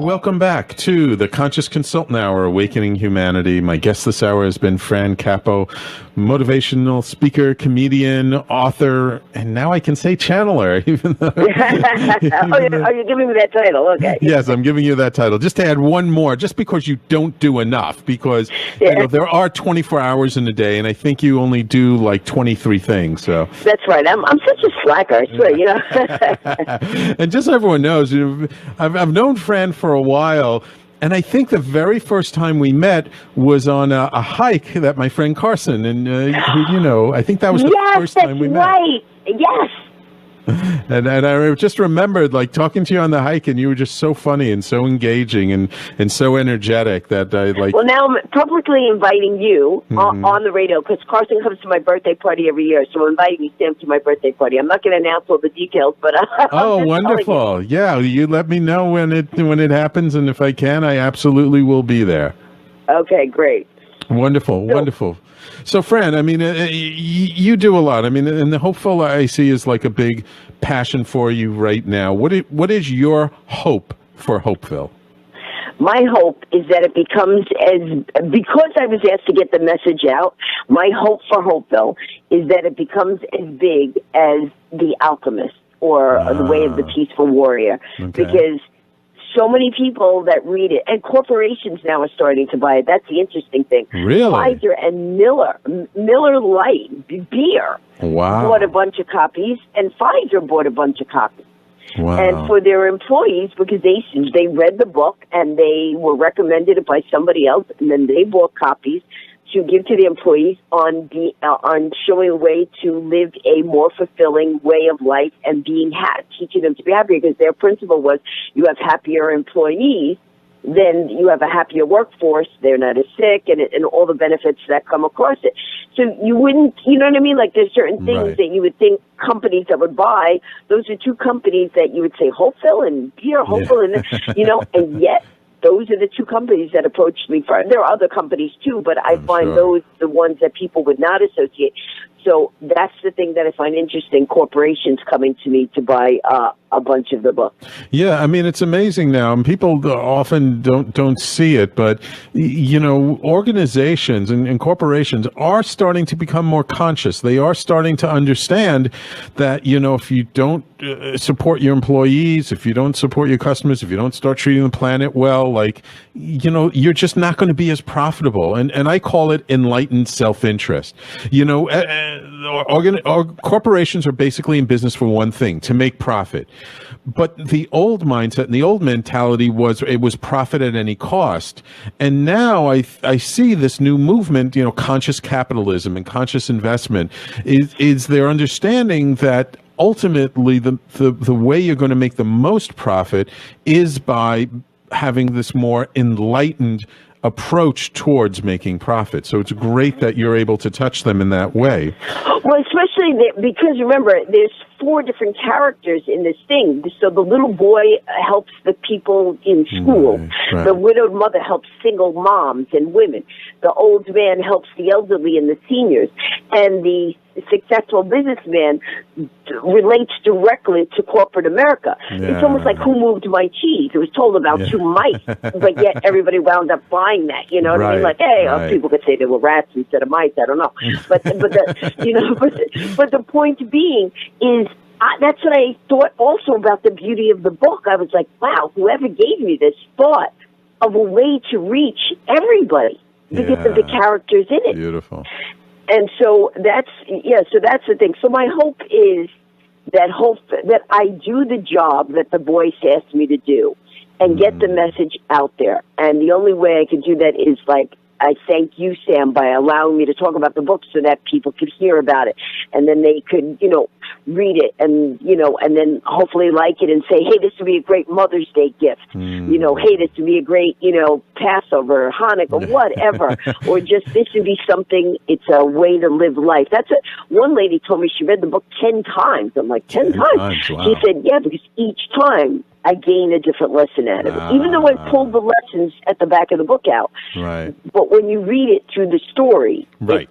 welcome back to the Conscious Consultant Hour, Awakening Humanity. My guest this hour has been Fran Capo, motivational speaker, comedian, author, and now I can say channeler. Even though, you're giving me that title, okay. Yes, I'm giving you that title. Just to add one more, just because you don't do enough, because you know, there are 24 hours in a day, and I think you only do like 23 things. So that's right. I'm such a slacker, I swear, you know. And just so everyone knows, you know, I've known Fran for a while, and I think the very first time we met was on a hike that my friend Carson, and who, you know, I think that was the first time we met. Right. Yes. And I just remembered like talking to you on the hike, and you were just so funny and so engaging and so energetic that I like. Well, now I'm publicly inviting you on the radio, because Carson comes to my birthday party every year, so I'm inviting you, Sam, to my birthday party. I'm not going to announce all the details, but oh, wonderful! Yeah, you let me know when it happens, and if I can, I absolutely will be there. Okay, great. Wonderful, wonderful. So, Fran, I mean, you do a lot. I mean, and the Hopeville I see is like a big passion for you right now. What is your hope for Hopeville? My hope is that it becomes because I was asked to get the message out, my hope for Hopeville is that it becomes as big as The Alchemist or The Way of the Peaceful Warrior. Okay. Because so many people that read it, and corporations now are starting to buy it. That's the interesting thing. Really? Pfizer and Miller Lite beer bought a bunch of copies, and Pfizer bought a bunch of copies. Wow. And for their employees, because they read the book and they were recommended it by somebody else, and then they bought copies to give to the employees on showing a way to live a more fulfilling way of life and teaching them to be happy, because their principle was you have happier employees, then you have a happier workforce, they're not as sick, and all the benefits that come across it. So you wouldn't, you know what I mean? Like there's certain things that you would think companies that would buy, those are two companies that you would say, Hopeville and beer, Hopeville, and, you know, and yet, those are the two companies that approached me first. There are other companies too, but I find those the ones that people would not associate. So that's the thing that I find interesting, corporations coming to me to buy a bunch of the books. Yeah, I mean, it's amazing now, and people often don't see it, but, you know, organizations and corporations are starting to become more conscious. They are starting to understand that, you know, if you don't support your employees, if you don't support your customers, if you don't start treating the planet well, like, you know, you're just not going to be as profitable. And I call it enlightened self-interest. You know, corporations are basically in business for one thing, to make profit. But the old mindset and the old mentality was it was profit at any cost. And now I see this new movement, you know, conscious capitalism and conscious investment is their understanding that ultimately the way you're going to make the most profit is by having this more enlightened approach towards making profit. So it's great that you're able to touch them in that way. Well, especially because remember, there's 4 different characters in this thing. So the little boy helps the people in school. Right. The widowed mother helps single moms and women. The old man helps the elderly and the seniors. And the successful businessman relates directly to corporate America. Yeah. It's almost like Who Moved My Cheese? It was told about 2 mice, but yet everybody wound up buying that. You know what I mean? Like, hey, people could say they were rats instead of mice. I don't know, but the point being is. That's what I thought also about the beauty of the book. I was like, wow, whoever gave me this thought of a way to reach everybody because of the characters in it. Beautiful. And so that's the thing. So my hope is that I do the job that the voice asked me to do and get the message out there. And the only way I can do that is like, I thank you, Sam, by allowing me to talk about the book so that people could hear about it. And then they could, you know, read it and, you know, and then hopefully like it and say, hey, this would be a great Mother's Day gift. You know, hey, this would be a great, you know, Passover, Hanukkah, whatever. Or just this would be something, it's a way to live life. That's what one lady told me. She read the book 10 times. I'm like, 10 times? Wow. She said, yeah, because each time I gain a different lesson out of it. Even though I pulled the lessons at the back of the book out. Right. But when you read it through the story, that's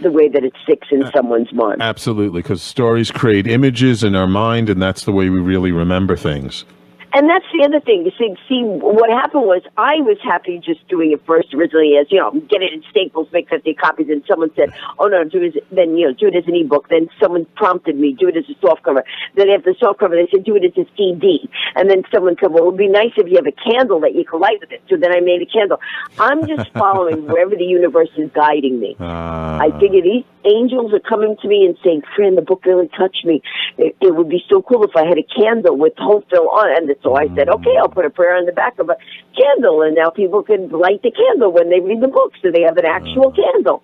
the way that it sticks in someone's mind. Absolutely, because stories create images in our mind, and that's the way we really remember things. And that's the other thing. You see, what happened was I was happy just doing it first originally as, get it in Staples, make 50 copies, and someone said, oh, no, do it as an ebook. Then someone prompted me, do it as a softcover. Then after the softcover, they said, do it as a CD. And then someone said, well, it would be nice if you have a candle that you can light with it. So then I made a candle. I'm just following wherever the universe is guiding me. I figure these angels are coming to me and saying, Fran, the book really touched me. It would be so cool if I had a candle with Hopeville on it. And so I said, okay, I'll put a prayer on the back of a candle, and now people can light the candle when they read the book, so they have an actual candle.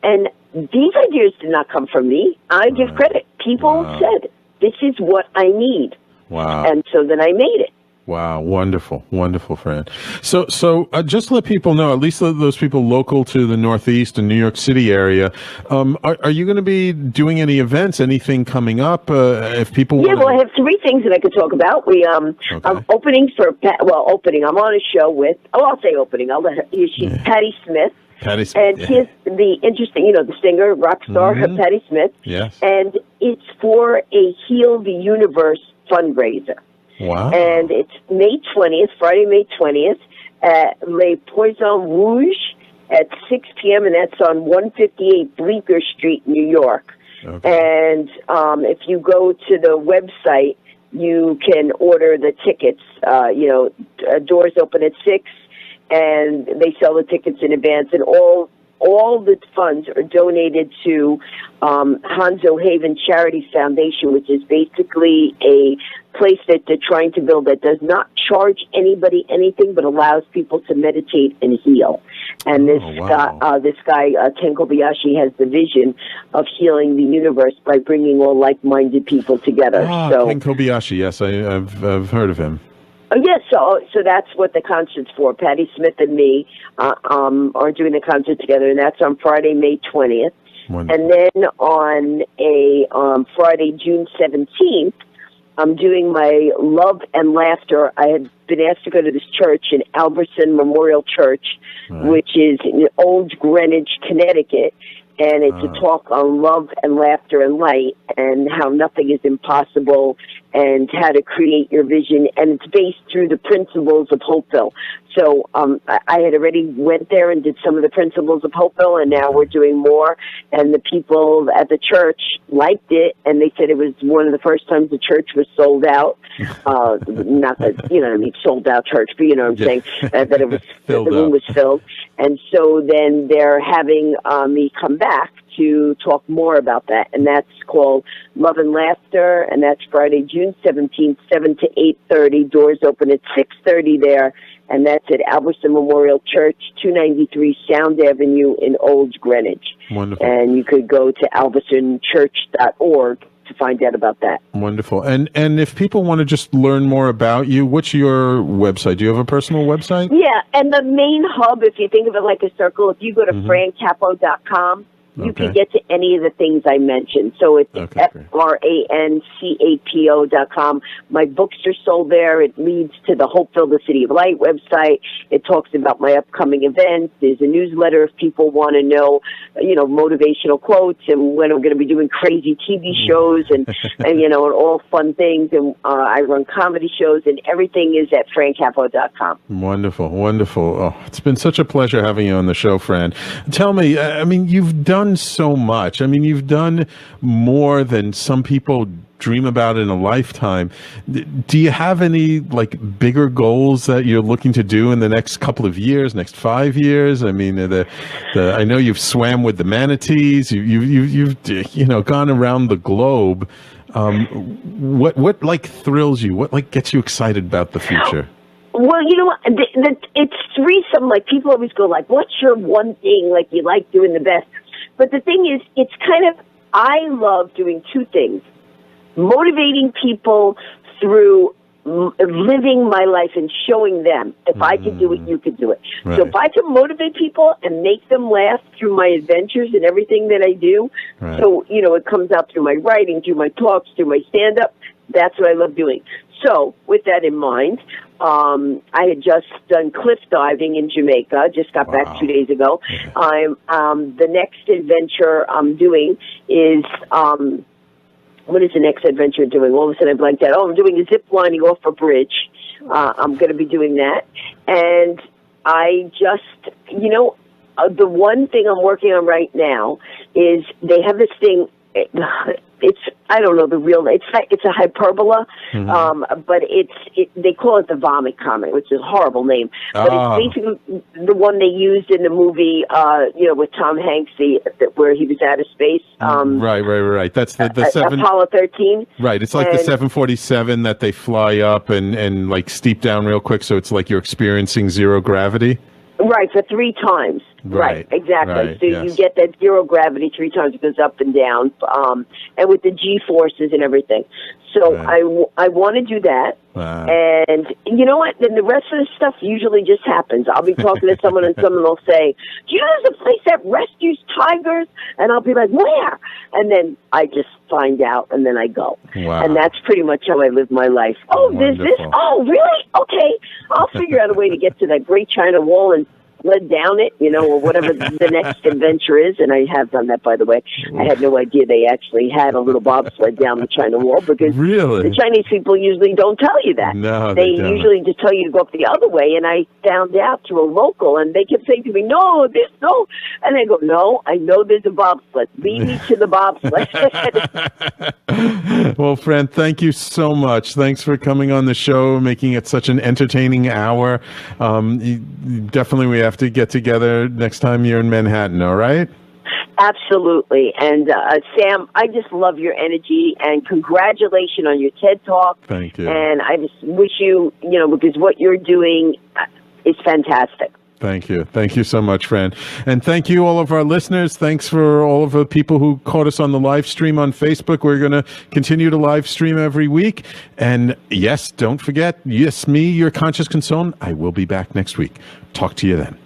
And these ideas did not come from me. I give credit. People said, this is what I need. Wow. And so then I made it. Wow, wonderful, wonderful, Fran. So just to let people know, at least those people local to the Northeast and New York City area, are you going to be doing any events, anything coming up? If people well, I have three things that I could talk about. We openings for opening. I'm on a show with. I'll say opening. I'll let her. She's Patti Smith. Patti Smith. And here's the interesting, the singer, rock star, Patti Smith. Yes. And it's for a Heal the Universe fundraiser. Wow. And it's May 20th, Friday, May 20th, at Le Poisson Rouge at 6 p.m., and that's on 158 Bleecker Street, New York. Okay. And if you go to the website, you can order the tickets. Doors open at 6, and they sell the tickets in advance, and all the funds are donated to Hanzo Haven Charities Foundation, which is basically a place that they're trying to build that does not charge anybody anything, but allows people to meditate and heal. And this guy, Ken Kobayashi, has the vision of healing the universe by bringing all like-minded people together. Ken Kobayashi, yes, I've heard of him. Yes, so that's what the concert's for. Patti Smith and me are doing the concert together, and that's on Friday, May 20th. Wonderful. And then on Friday, June 17th, I'm doing my Love and Laughter. I had been asked to go to this church in Albertson Memorial Church, which is in Old Greenwich, Connecticut. And it's a talk on love and laughter and light and how nothing is impossible and how to create your vision. And it's based through the principles of Hopeville. So I had already went there and did some of the principles of Hopeville, and now we're doing more. And the people at the church liked it, and they said it was one of the first times the church was sold out. Not that, sold out church, but I'm saying that it was the room was filled. And so then they're having me come back to talk more about that, and that's called Love and Laughter, and that's Friday, June 17th, 7 to 8:30. Doors open at 6:30 there, and that's at Albertson Memorial Church, 293 Sound Avenue in Old Greenwich. Wonderful. And you could go to albertsonchurch.org to find out about that. Wonderful. And if people want to just learn more about you, what's your website? Do you have a personal website? Yeah, and the main hub, if you think of it like a circle, if you go to francapo.com, you can get to any of the things I mentioned. So it's FRANCAPO.com. My books are sold there. It leads to the Hopeville, the City of Light website. It talks about my upcoming events. There's a newsletter if people want to know, motivational quotes and when I'm going to be doing crazy TV shows and all fun things. And I run comedy shows, and everything is at francapo.com. Wonderful, wonderful. Oh, it's been such a pleasure having you on the show, Fran. Tell me, you've done so much. You've done more than some people dream about in a lifetime. Do you have any bigger goals that you're looking to do in the next couple of years, next 5 years? I know you've swam with the manatees. You've gone around the globe. What thrills you? What gets you excited about the future? Well, you know what? It's threesome. People always go what's your one thing you like doing the best? But the thing is, it's I love doing two things. Motivating people through living my life and showing them, if I could do it, you could do it. Right. So if I can motivate people and make them laugh through my adventures and everything that I do, so, it comes out through my writing, through my talks, through my stand-up, that's what I love doing. So, with that in mind, I had just done cliff diving in Jamaica. Just got back 2 days ago. I'm the next adventure I'm doing is what is the next adventure doing? All of a sudden I blanked out. I'm doing a zip lining off a bridge I'm going to be doing that. And I just, the one thing I'm working on right now is they have this thing. It's I don't know the real. It's a hyperbola, but they call it the vomit comic, which is a horrible name. But it's basically the one they used in the movie, with Tom Hanks, where he was out of space. Right. That's the Apollo 13. Right. It's like the 747 that they fly up and like steep down real quick, so it's like you're experiencing zero gravity. Right, for 3 times. Right, exactly. Right, so you get that zero gravity 3 times. It goes up and down, and with the G forces and everything. So I want to do that. And you know what? Then the rest of the stuff usually just happens. I'll be talking to someone and someone will say, do you know there's a place that rescues tigers? And I'll be like, where? And then I just find out and then I go. Wow. And that's pretty much how I live my life. Oh, there's this? Oh, really? Okay. I'll figure out a way to get to that Great China Wall and sled down it, or whatever the next adventure is. And I have done that, by the way. I had no idea they actually had a little bobsled down the China Wall because the Chinese people usually don't tell you that. No, they usually just tell you to go up the other way. And I found out through a local, and they kept saying to me, no, there's no. And I go, no, I know there's a bobsled. Lead me to the bobsled. Well, Fran, thank you so much. Thanks for coming on the show, making it such an entertaining hour. Definitely we have to get together next time you're in Manhattan, all right? Absolutely. And Sam, I just love your energy, and congratulations on your TED Talk. Thank you. And I just wish you, because what you're doing is fantastic. Thank you. Thank you so much, Fran. And thank you, all of our listeners. Thanks for all of the people who caught us on the live stream on Facebook. We're going to continue to live stream every week. And yes, don't forget, yes, me, your conscious concern. I will be back next week. Talk to you then.